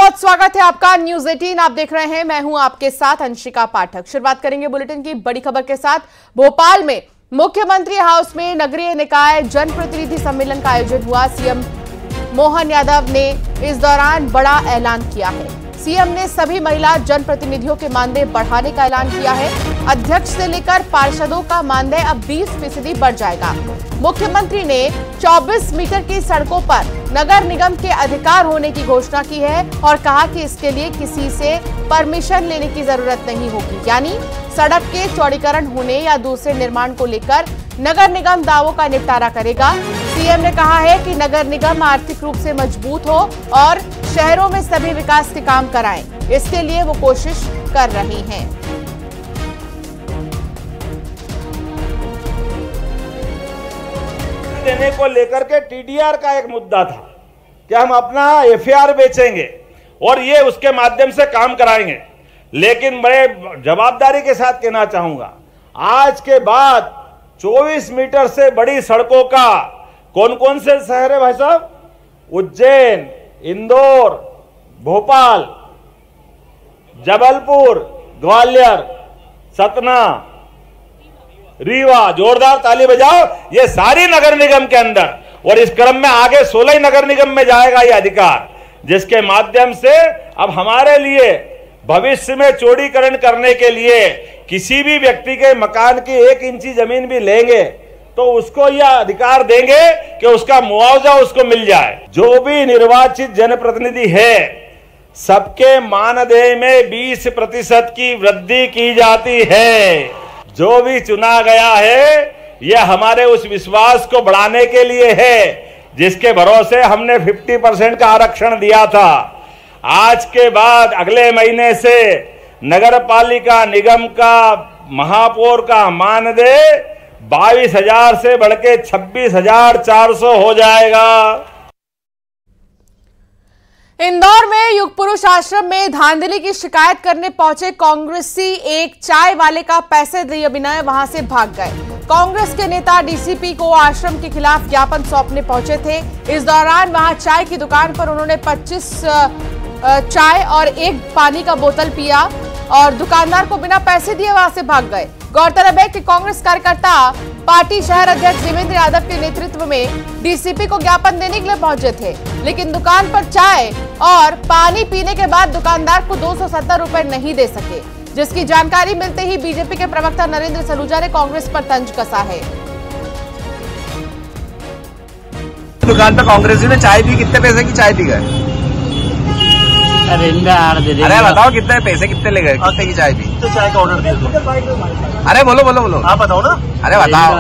बहुत स्वागत है आपका न्यूज 18। आप देख रहे हैं, मैं हूं आपके साथ अंशिका पाठक। शुरुआत करेंगे बुलेटिन की बड़ी खबर के साथ। भोपाल में मुख्यमंत्री हाउस में नगरीय निकाय जनप्रतिनिधि सम्मेलन का आयोजन हुआ। सीएम मोहन यादव ने इस दौरान बड़ा ऐलान किया है। सीएम ने सभी महिला जनप्रतिनिधियों के मानदेय बढ़ाने का ऐलान किया है। अध्यक्ष से लेकर पार्षदों का मानदेय अब 20% बढ़ जाएगा। मुख्यमंत्री ने 24 मीटर की सड़कों पर नगर निगम के अधिकार होने की घोषणा की है और कहा कि इसके लिए किसी से परमिशन लेने की जरूरत नहीं होगी, यानी सड़क के चौड़ीकरण होने या दूसरे निर्माण को लेकर नगर निगम दावों का निपटारा करेगा। सीएम ने कहा है कि नगर निगम आर्थिक रूप से मजबूत हो और शहरों में सभी विकास के काम कराएं, इसके लिए वो कोशिश कर रही हैं। देने को लेकर के टीडीआर का एक मुद्दा था कि हम अपना एफआईआर बेचेंगे और ये उसके माध्यम से काम कराएंगे। लेकिन मैं जवाबदारी के साथ कहना चाहूंगा, आज के बाद 24 मीटर से बड़ी सड़कों का कौन कौन से शहर है भाई साहब? उज्जैन, इंदौर, भोपाल, जबलपुर, ग्वालियर, सतना, रीवा, जोरदार ताली बजाओ। ये सारी नगर निगम के अंदर, और इस क्रम में आगे 16 नगर निगम में जाएगा ये अधिकार, जिसके माध्यम से अब हमारे लिए भविष्य में चौड़ीकरण करने के लिए किसी भी व्यक्ति के मकान की 1 इंची जमीन भी लेंगे तो उसको यह अधिकार देंगे कि उसका मुआवजा उसको मिल जाए। जो भी निर्वाचित जनप्रतिनिधि है, सबके मानदेय में 20% की वृद्धि की जाती है। जो भी चुना गया है, यह हमारे उस विश्वास को बढ़ाने के लिए है जिसके भरोसे हमने 50% का आरक्षण दिया था। आज के बाद अगले महीने से नगर पालिका निगम का महापौर का मानदेय 22,000 से बढ़ के 26,400 हो जाएगा। इंदौर में युग पुरुष आश्रम में धांधली की शिकायत करने पहुंचे कांग्रेसी एक चाय वाले का पैसे दिए बिना वहां से भाग गए। कांग्रेस के नेता डीसीपी को आश्रम के खिलाफ ज्ञापन सौंपने पहुंचे थे। इस दौरान वहां चाय की दुकान पर उन्होंने 25 चाय और 1 पानी का बोतल पिया और दुकानदार को बिना पैसे दिए वहां से भाग गए। गौरतलब है कि कांग्रेस कार्यकर्ता पार्टी शहर अध्यक्ष देवेंद्र यादव के नेतृत्व में डीसीपी को ज्ञापन देने के लिए पहुंचे थे, लेकिन दुकान पर चाय और पानी पीने के बाद दुकानदार को 270 रुपए नहीं दे सके, जिसकी जानकारी मिलते ही बीजेपी के प्रवक्ता नरेंद्र सलूजा ने कांग्रेस पर तंज कसा है। दुकान पर कांग्रेसी ने चाय पी, कितने पैसे की चाय पी गए? अरे बताओ कितने पैसे, कितने ले गए, कितने की चाय पी? तो चाय का ऑर्डर दिया। अरे बोलो आप बताओ ना। अरे बताओ।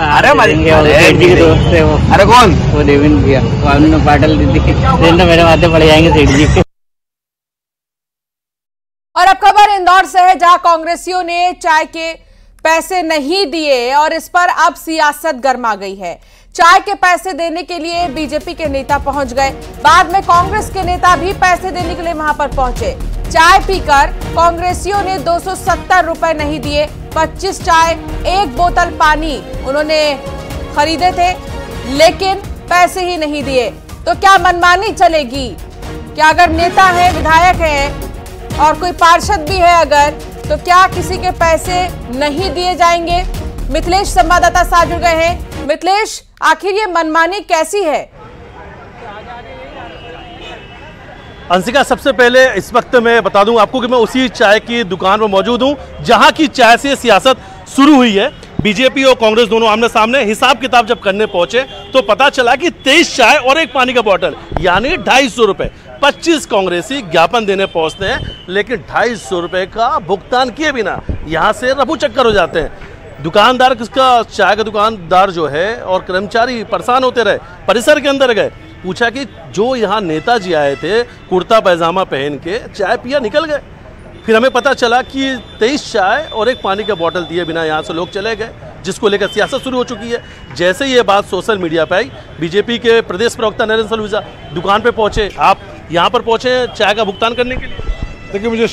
अरे कौन? वो देवेंद्र भैया, पाटिल दीदी मेरे माथे पड़ जाएंगे सेठ जी। और अब खबर इंदौर से है, जहां कांग्रेसियों ने चाय के पैसे नहीं दिए और इस पर अब सियासत गर्मा गई है। चाय के पैसे देने के लिए बीजेपी के नेता पहुंच गए। बाद में कांग्रेस के नेता भी पैसे देने के लिए वहां पर पहुंचे। चाय पीकर कांग्रेसियों ने 270 रुपए नहीं दिए। 25 चाय, 1 बोतल पानी उन्होंने खरीदे थे, लेकिन पैसे ही नहीं दिए। तो क्या मनमानी चलेगी? क्या अगर नेता है, विधायक है और कोई पार्षद भी है अगर, तो क्या किसी के पैसे नहीं दिए जाएंगे? मिथिलेश संवाददाता साथ जुड़ गए हैं। मिथिलेश, आखिर ये मनमानी कैसी है? अंशिका, सबसे पहले इस वक्त मैं बता दूं आपको कि मैं उसी चाय की दुकान पर मौजूद हूं जहां की चाय से सियासत शुरू हुई है। बीजेपी और कांग्रेस दोनों आमने सामने हिसाब किताब जब करने पहुंचे तो पता चला कि 23 चाय और 1 पानी का बोतल यानी 250 रुपए। 25 कांग्रेसी ज्ञापन देने पहुंचते हैं, लेकिन 250 रुपए का भुगतान किए बिना यहां से रफू चक्कर हो जाते हैं। दुकानदार, किसका चाय का दुकानदार जो है और कर्मचारी परेशान होते रहे, परिसर के अंदर गए, पूछा कि जो यहाँ नेताजी आए थे कुर्ता पैजामा पहन के, चाय पिया निकल गए। फिर हमें पता चला कि 23 चाय और 1 पानी का बोतल दिए बिना यहाँ से लोग चले गए, जिसको लेकर सियासत शुरू हो चुकी है। जैसे ये बात सोशल मीडिया पर आई, बीजेपी के प्रदेश प्रवक्ता नरेंद्र सलूजा दुकान पे पहुंचे। आप यहाँ पर पहुंचे चाय का भुगतान करने के लिए? देखिए, मुझे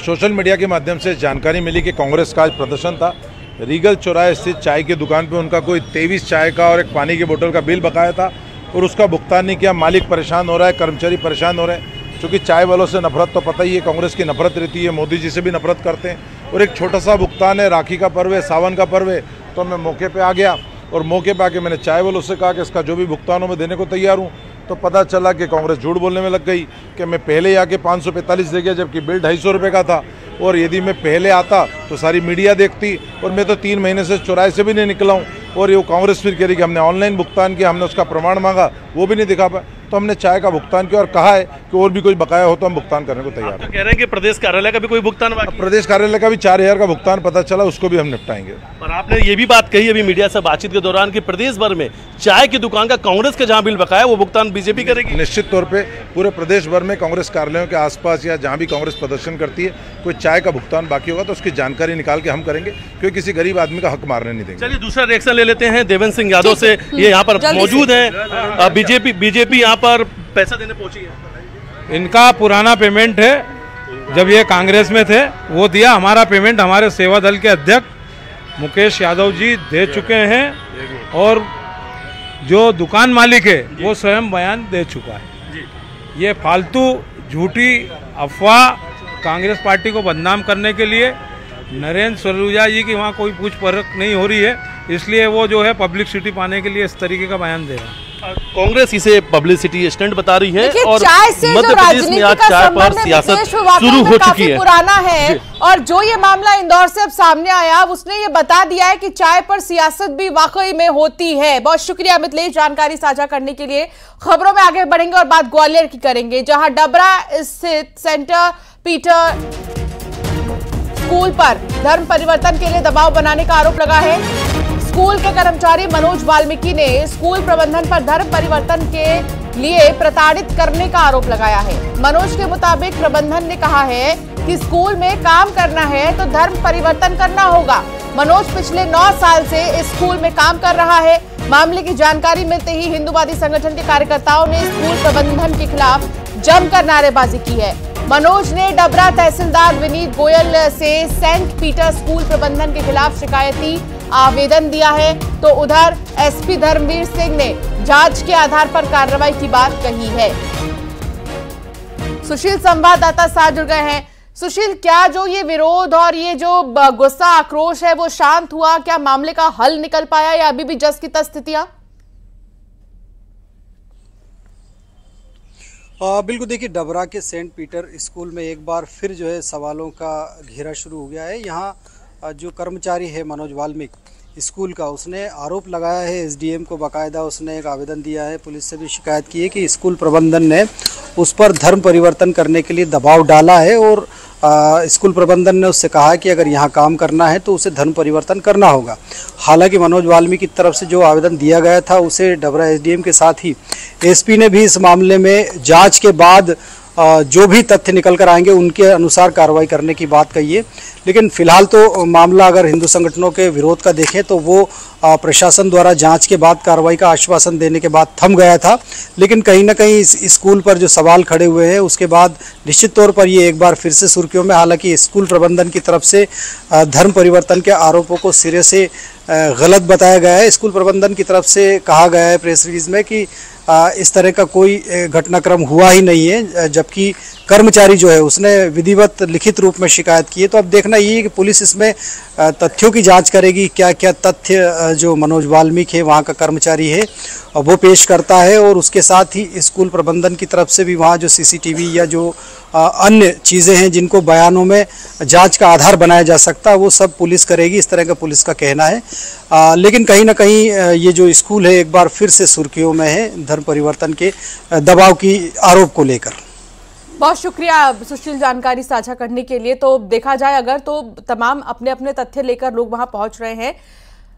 सोशल मीडिया के माध्यम से जानकारी मिली कि कांग्रेस का आज प्रदर्शन था। रीगल चौराहे स्थित चाय की दुकान पे उनका कोई 23 चाय का और 1 पानी की बोतल का बिल बकाया था और उसका भुगतान नहीं किया। मालिक परेशान हो रहा है, कर्मचारी परेशान हो रहे हैं। क्योंकि चाय वालों से नफरत तो पता ही है, कांग्रेस की नफरत रहती है, मोदी जी से भी नफरत करते हैं। और एक छोटा सा भुगतान है, राखी का पर्व है, सावन का पर्व है, तो मैं मौके पे आ गया और मौके पे आके मैंने चाय वालों से कहा कि इसका जो भी भुगतान हो मैं देने को तैयार हूँ। तो पता चला कि कांग्रेस झूठ बोलने में लग गई कि मैं पहले ही आके 545 दे गया, जबकि बिल 250 रुपये का था। और यदि मैं पहले आता तो सारी मीडिया देखती, और मैं तो 3 महीने से चौराहे से भी नहीं निकला हूँ। और ये कांग्रेस फिर कह रही कि हमने ऑनलाइन भुगतान किया, हमने उसका प्रमाण मांगा, वो भी नहीं दिखा पाया। तो हमने चाय का भुगतान किया और कहा है कि और भी कोई बकाया हो तो हम भुगतान करने को तैयार हैं। तो कह रहे हैं कि प्रदेश कार्यालय का भी कोई भुगतान बाकी? प्रदेश कार्यालय का भी 4000 का भुगतान पता चला, उसको भी हम निपटाएंगे। पर आपने ये भी बात कही अभी मीडिया से बातचीत के दौरान कि प्रदेश भर में चाय की दुकान का कांग्रेस के जहां बिल बकाया वो भुगतान बीजेपी करेगी। निश्चित तौर पे पूरे प्रदेश भर में कांग्रेस कार्यालयों के आसपास या जहां भी कांग्रेस प्रदर्शन करती है, कोई चाय का भुगतान बाकी होगा तो उसकी जानकारी निकाल के हम करेंगे, क्योंकि किसी गरीब आदमी का हक मारने नहीं देंगे। चलिए दूसरा रिएक्शन ले लेते हैं देवेंद्र सिंह यादव से। ये यहाँ पर मौजूद है, बीजेपी यहाँ पर पैसा देने पहुंची है। इनका पुराना पेमेंट है, जब ये कांग्रेस में थे वो दिया। हमारा पेमेंट हमारे सेवा दल के अध्यक्ष मुकेश यादव जी दे चुके हैं, और जो दुकान मालिक है वो स्वयं बयान दे चुका है। ये फालतू झूठी अफवाह कांग्रेस पार्टी को बदनाम करने के लिए नरेंद्र सलूजा जी की वहाँ कोई पूछ परख नहीं हो रही है, इसलिए वो जो है पब्लिसिटी पाने के लिए इस तरीके का बयान दे रहे हैं। कांग्रेस इसे पब्लिसिटी स्टंट बता रही है, और चाय से मध्य प्रदेश में आज चाय पर सियासत शुरू हो चुकी है, पुराना है। और जो ये मामला इंदौर से अब सामने आया, उसने ये बता दिया है कि चाय पर सियासत भी वाकई में होती है। बहुत शुक्रिया मिथिलेश जानकारी साझा करने के लिए। खबरों में आगे बढ़ेंगे और बात ग्वालियर की करेंगे, जहां डबरा स्थित सेंट पीटर स्कूल पर धर्म परिवर्तन के लिए दबाव बनाने का आरोप लगा है। स्कूल के कर्मचारी मनोज वाल्मीकि ने स्कूल प्रबंधन पर धर्म परिवर्तन के लिए प्रताड़ित करने का आरोप लगाया है। मनोज के मुताबिक प्रबंधन ने कहा है कि स्कूल में काम करना है तो धर्म परिवर्तन करना होगा। मनोज पिछले 9 साल से इस स्कूल में काम कर रहा है। मामले की जानकारी मिलते ही हिंदूवादी संगठन के कार्यकर्ताओं ने स्कूल प्रबंधन के खिलाफ जमकर नारेबाजी की है। मनोज ने डबरा तहसीलदार विनीत गोयल से सेंट पीटर स्कूल प्रबंधन के खिलाफ शिकायती आवेदन दिया है, तो उधर एसपी धर्मवीर सिंह ने जांच के आधार पर कार्रवाई की बात कही है। सुशील संवाददाता साथ जुड़ गए हैं। सुशील, क्या जो ये विरोध और ये जो गुस्सा आक्रोश है वो शांत हुआ? क्या मामले का हल निकल पाया या अभी भी जस की तस स्थितियां? बिल्कुल, देखिए डबरा के सेंट पीटर स्कूल में एक बार फिर जो है सवालों का घेरा शुरू हो गया है। यहाँ जो कर्मचारी है मनोज वाल्मीकि स्कूल का, उसने आरोप लगाया है एसडीएम को, बाकायदा उसने एक आवेदन दिया है, पुलिस से भी शिकायत की है कि स्कूल प्रबंधन ने उस पर धर्म परिवर्तन करने के लिए दबाव डाला है, और स्कूल प्रबंधन ने उससे कहा कि अगर यहाँ काम करना है तो उसे धर्म परिवर्तन करना होगा। हालांकि मनोज वाल्मीकि की तरफ से जो आवेदन दिया गया था उसे डबरा एसडीएम के साथ ही एसपी ने भी इस मामले में जांच के बाद जो भी तथ्य निकल कर आएंगे उनके अनुसार कार्रवाई करने की बात कही है। लेकिन फिलहाल तो मामला अगर हिंदू संगठनों के विरोध का देखें तो वो प्रशासन द्वारा जांच के बाद कार्रवाई का आश्वासन देने के बाद थम गया था। लेकिन कहीं ना कहीं इस स्कूल पर जो सवाल खड़े हुए हैं उसके बाद निश्चित तौर पर ये एक बार फिर से सुर्खियों में। हालांकि स्कूल प्रबंधन की तरफ से धर्म परिवर्तन के आरोपों को सिरे से गलत बताया गया है। स्कूल प्रबंधन की तरफ से कहा गया है प्रेस रिलीज में कि इस तरह का कोई घटनाक्रम हुआ ही नहीं है, जबकि कर्मचारी जो है उसने विधिवत लिखित रूप में शिकायत की है। तो अब देखना ये है कि पुलिस इसमें तथ्यों की जांच करेगी, क्या क्या तथ्य जो मनोज वाल्मीकि है वहाँ का कर्मचारी है वो पेश करता है, और उसके साथ ही स्कूल प्रबंधन की तरफ से भी वहाँ जो सीसीटीवी या जो अन्य चीज़ें हैं जिनको बयानों में जांच का आधार बनाया जा सकता है वो सब पुलिस करेगी, इस तरह का पुलिस का कहना है। लेकिन कहीं ना कहीं ये जो स्कूल है एक बार फिर से सुर्खियों में है धर्म परिवर्तन के दबाव की आरोप को लेकर। बहुत शुक्रिया सुशील जानकारी साझा करने के लिए। तो देखा जाए अगर तो तमाम अपने अपने तथ्य लेकर लोग वहां पहुंच रहे हैं।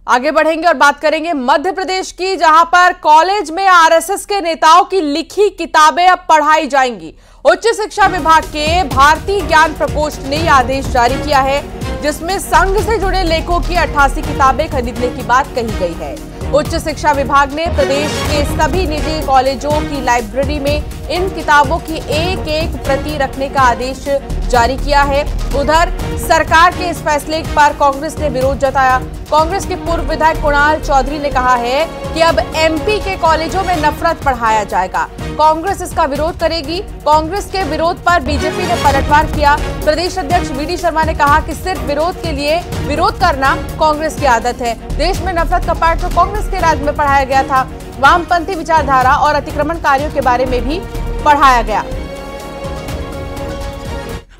आगे बढ़ेंगे और बात करेंगे मध्य प्रदेश की, जहां पर कॉलेज में आरएसएस के नेताओं की लिखी किताबें अब पढ़ाई जाएंगी। उच्च शिक्षा विभाग के भारतीय ज्ञान प्रकोष्ठ ने यह आदेश जारी किया है, जिसमें संघ से जुड़े लेखों की 88 किताबें खरीदने की बात कही गई है। उच्च शिक्षा विभाग ने प्रदेश के सभी निजी कॉलेजों की लाइब्रेरी में इन किताबों की एक एक प्रति रखने का आदेश जारी किया है। उधर सरकार के इस फैसले पर कांग्रेस ने विरोध जताया। कांग्रेस के पूर्व विधायक कुणाल चौधरी ने कहा है कि अब एमपी के कॉलेजों में नफरत पढ़ाया जाएगा। कांग्रेस इसका विरोध करेगी। कांग्रेस के विरोध पर बीजेपी ने पलटवार किया। प्रदेश अध्यक्ष वीडी शर्मा ने कहा कि सिर्फ विरोध के लिए विरोध करना कांग्रेस की आदत है। देश में नफरत का पाठ तो कांग्रेस के राज में पढ़ाया गया था। वामपंथी विचारधारा और अतिक्रमणकारियों के बारे में भी पढ़ाया गया।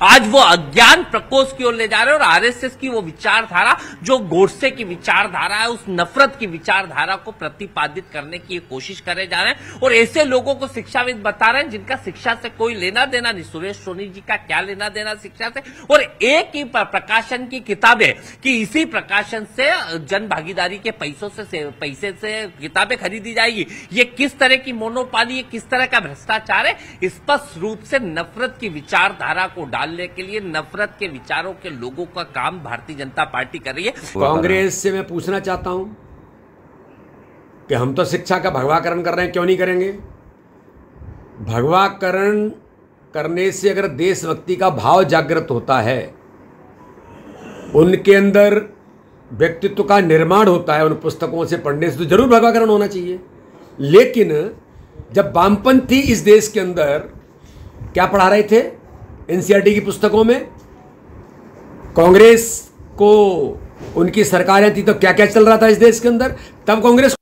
आज वो अज्ञान प्रकोष्ठ की ओर ले जा रहे हैं और आरएसएस की वो विचारधारा जो गोडसे की विचारधारा है, उस नफरत की विचारधारा को प्रतिपादित करने की कोशिश करे जा रहे हैं। और ऐसे लोगों को शिक्षाविद बता रहे हैं जिनका शिक्षा से कोई लेना देना नहीं। सुरेश सोनी जी का क्या लेना देना शिक्षा से? और एक ही प्रकाशन की किताबें कि इसी प्रकाशन से जन भागीदारी के पैसे से किताबें खरीदी जाएगी। ये किस तरह की मोनोपाली है, किस तरह का भ्रष्टाचार है? स्पष्ट रूप से नफरत की विचारधारा को डालने के लिए नफरत के विचारों के लोगों का काम भारतीय जनता पार्टी कर रही है। कांग्रेस से मैं पूछना चाहता हूं कि हम तो शिक्षा का भगवाकरण कर रहे हैं, क्यों नहीं करेंगे? भगवाकरण करने से अगर देशभक्ति का भाव जागृत होता है, उनके अंदर व्यक्तित्व का निर्माण होता है, उन पुस्तकों से पढ़ने से तो जरूर भगवाकरण होना चाहिए। लेकिन जब वामपंथी इस देश के अंदर क्या पढ़ा रहे थे एनसीईआरटी की पुस्तकों में, कांग्रेस को उनकी सरकारें थी तो क्या क्या चल रहा था इस देश के अंदर, तब कांग्रेस।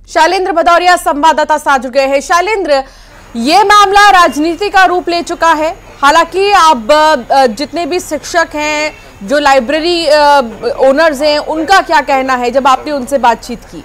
शैलेंद्र भदौरिया संवाददाता साथ जुड़ गए हैं। शैलेंद्र, ये मामला राजनीति का रूप ले चुका है। हालांकि अब जितने भी शिक्षक हैं, जो लाइब्रेरी ओनर्स हैं, उनका क्या कहना है जब आपने उनसे बातचीत की?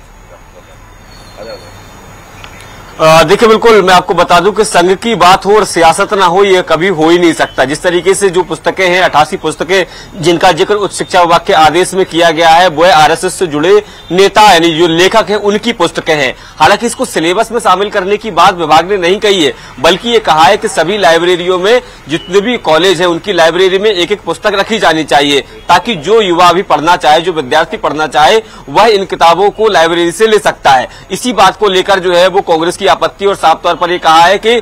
देखिए, बिल्कुल मैं आपको बता दूं कि संघ की बात हो और सियासत ना हो, ये कभी हो ही नहीं सकता। जिस तरीके से जो पुस्तकें हैं, 88 पुस्तकें जिनका जिक्र उच्च शिक्षा विभाग के आदेश में किया गया है, वो आरएसएस से जुड़े नेता यानी जो लेखक हैं उनकी पुस्तकें हैं। हालांकि इसको सिलेबस में शामिल करने की बात विभाग ने नहीं कही है, बल्कि ये कहा है कि सभी लाइब्रेरियों में, जितने भी कॉलेज है उनकी लाइब्रेरी में एक एक पुस्तक रखी जानी चाहिए, ताकि जो युवा भी पढ़ना चाहे, जो विद्यार्थी पढ़ना चाहे, वह इन किताबों को लाइब्रेरी से ले सकता है। इसी बात को लेकर जो है वो कांग्रेस आपत्ति और साफ तौर पर यह कहा है कि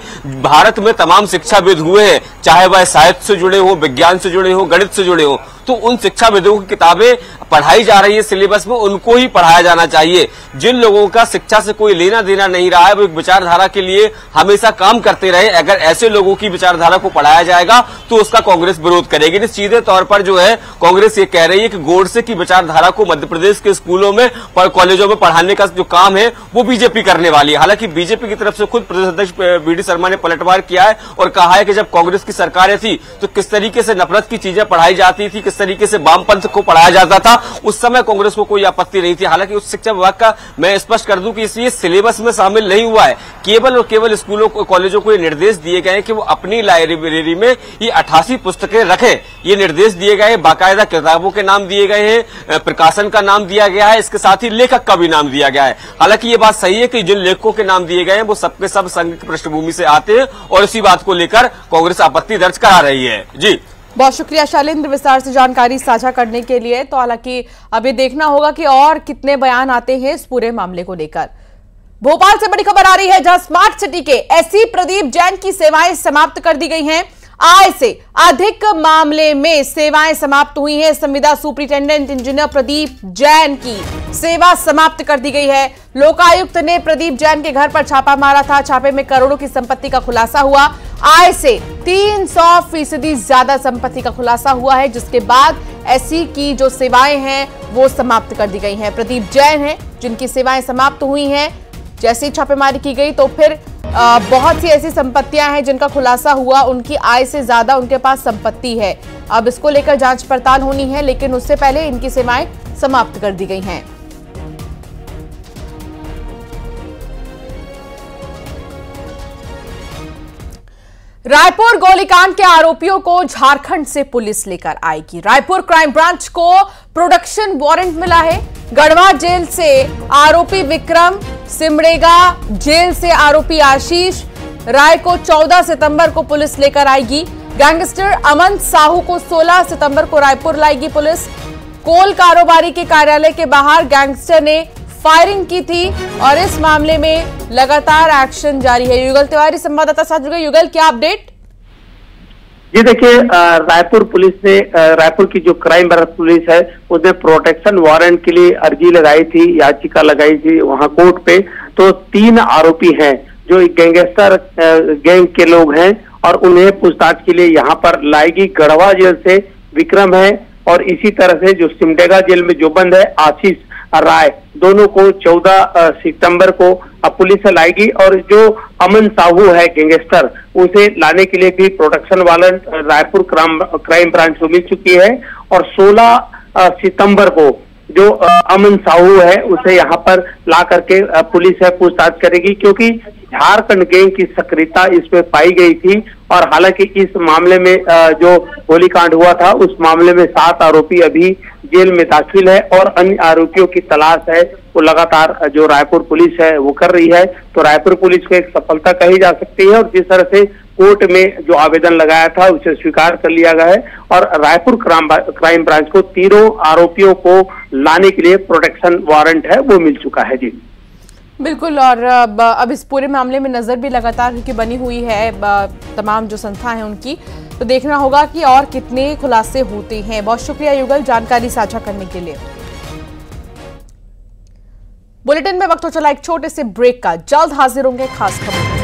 भारत में तमाम शिक्षाविद हुए हैं, चाहे वह साहित्य से जुड़े हो, विज्ञान से जुड़े हो, गणित से जुड़े हो, तो उन शिक्षाविदों की किताबें पढ़ाई जा रही है सिलेबस में, उनको ही पढ़ाया जाना चाहिए। जिन लोगों का शिक्षा से कोई लेना देना नहीं रहा है, वो एक विचारधारा के लिए हमेशा काम करते रहे, अगर ऐसे लोगों की विचारधारा को पढ़ाया जाएगा तो उसका कांग्रेस विरोध करेगी। सीधे तौर पर जो है कांग्रेस ये कह रही है कि गोडसे की विचारधारा को मध्य प्रदेश के स्कूलों में और कॉलेजों में पढ़ाने का जो काम है वो बीजेपी करने वाली है। हालांकि बीजेपी की तरफ से खुद प्रदेश अध्यक्ष वीडी शर्मा ने पलटवार किया है और कहा है कि जब कांग्रेस की सरकारें थी तो किस तरीके से नफरत की चीजें पढ़ाई जाती थी, किस तरीके से वामपंथ को पढ़ाया जाता था, उस समय कांग्रेस को कोई आपत्ति नहीं थी। हालांकि उच्च शिक्षा विभाग का मैं स्पष्ट कर दूं कि इसलिए सिलेबस में शामिल नहीं हुआ है। केवल और केवल स्कूलों को, कॉलेजों को ये निर्देश दिए गए हैं कि वो अपनी लाइब्रेरी में ये 88 पुस्तकें रखें। ये निर्देश दिए गए हैं, बाकायदा किताबों के नाम दिए गए हैं, प्रकाशन का नाम दिया गया है, इसके साथ ही लेखक का भी नाम दिया गया है। हालांकि ये बात सही है कि जिन लेखकों के नाम दिए गए हैं वो सबके सब संघ की पृष्ठभूमि से आते हैं और इसी बात को लेकर कांग्रेस आपत्ति दर्ज करा रही है। जी, बहुत शुक्रिया शैलेंद्र विस्तार से जानकारी साझा करने के लिए। तो हालांकि अब ये देखना होगा कि और कितने बयान आते हैं इस पूरे मामले को लेकर। भोपाल से बड़ी खबर आ रही है, जहां स्मार्ट सिटी के एससी प्रदीप जैन की सेवाएं समाप्त कर दी गई हैं। आय से अधिक मामले में सेवाएं समाप्त हुई हैं। संविदा सुपरिटेंडेंट इंजीनियर प्रदीप जैन की सेवा समाप्त कर दी गई है। लोकायुक्त ने प्रदीप जैन के घर पर छापा मारा था। छापे में करोड़ों की संपत्ति का खुलासा हुआ। आय से 300% ज्यादा संपत्ति का खुलासा हुआ है, जिसके बाद एससी की जो सेवाएं हैं वो समाप्त कर दी गई हैं। प्रदीप जैन हैं जिनकी सेवाएं समाप्त हुई हैं। जैसे ही छापेमारी की गई तो फिर बहुत सी ऐसी संपत्तियां हैं जिनका खुलासा हुआ, उनकी आय से ज्यादा उनके पास संपत्ति है। अब इसको लेकर जांच पड़ताल होनी है, लेकिन उससे पहले इनकी सेवाएं समाप्त कर दी गई हैं। रायपुर गोलीकांड के आरोपियों को झारखंड से पुलिस लेकर आएगी। रायपुर क्राइम ब्रांच को प्रोडक्शन वारंट मिला है। गढ़वा जेल से आरोपी विक्रम, सिमडेगा जेल से आरोपी आशीष राय को 14 सितंबर को पुलिस लेकर आएगी। गैंगस्टर अमन साहू को 16 सितंबर को रायपुर लाएगी पुलिस। कोल कारोबारी के कार्यालय के बाहर गैंगस्टर ने फायरिंग की थी और इस मामले में लगातार एक्शन जारी है। युगल तिवारी संवाददाता साथ जुड़ गए। युगल, क्या अपडेट? जी देखिए, रायपुर पुलिस ने, रायपुर की जो क्राइम ब्रांच पुलिस है उसने प्रोटेक्शन वारंट के लिए अर्जी लगाई थी, याचिका लगाई थी वहां कोर्ट पे, तो 3 आरोपी हैं जो गैंगस्टर गैंग के लोग हैं और उन्हें पूछताछ के लिए यहाँ पर लाएगी। गढ़वा जेल से विक्रम है और इसी तरह से जो सिमडेगा जेल में जो बंद है आशीष राय, दोनों को 14 सितंबर को पुलिस लाएगी। और जो अमन साहू है गैंगस्टर, उसे लाने के लिए भी protection warrant Raipur crime branch को मिल चुकी है। और 16 सितंबर को जो अमन साहू है उसे यहाँ पर ला करके पुलिस है पूछताछ करेगी, क्योंकि झारखंड गैंग की सक्रियता इसमें पाई गई थी। और हालांकि इस मामले में जो गोलीकांड हुआ था उस मामले में 7 आरोपी अभी जेल में दाखिल है और अन्य आरोपियों की तलाश है वो लगातार जो रायपुर पुलिस है वो कर रही है। तो रायपुर पुलिस को एक सफलता कही जा सकती है और जिस तरह से कोर्ट में जो आवेदन लगाया था उसे स्वीकार कर लिया गया है और रायपुर क्राइम ब्रांच को तीनों आरोपियों को लाने के लिए प्रोटेक्शन वारंट है वो मिल चुका है। जी बिल्कुल। और अब इस पूरे मामले में नजर भी लगातार क्योंकि बनी हुई है तमाम जो संस्था है उनकी, तो देखना होगा कि और कितने खुलासे होते हैं। बहुत शुक्रिया युगल जानकारी साझा करने के लिए। बुलेटिन में वक्त हो चला एक छोटे से ब्रेक का, जल्द हाजिर होंगे खास खबर।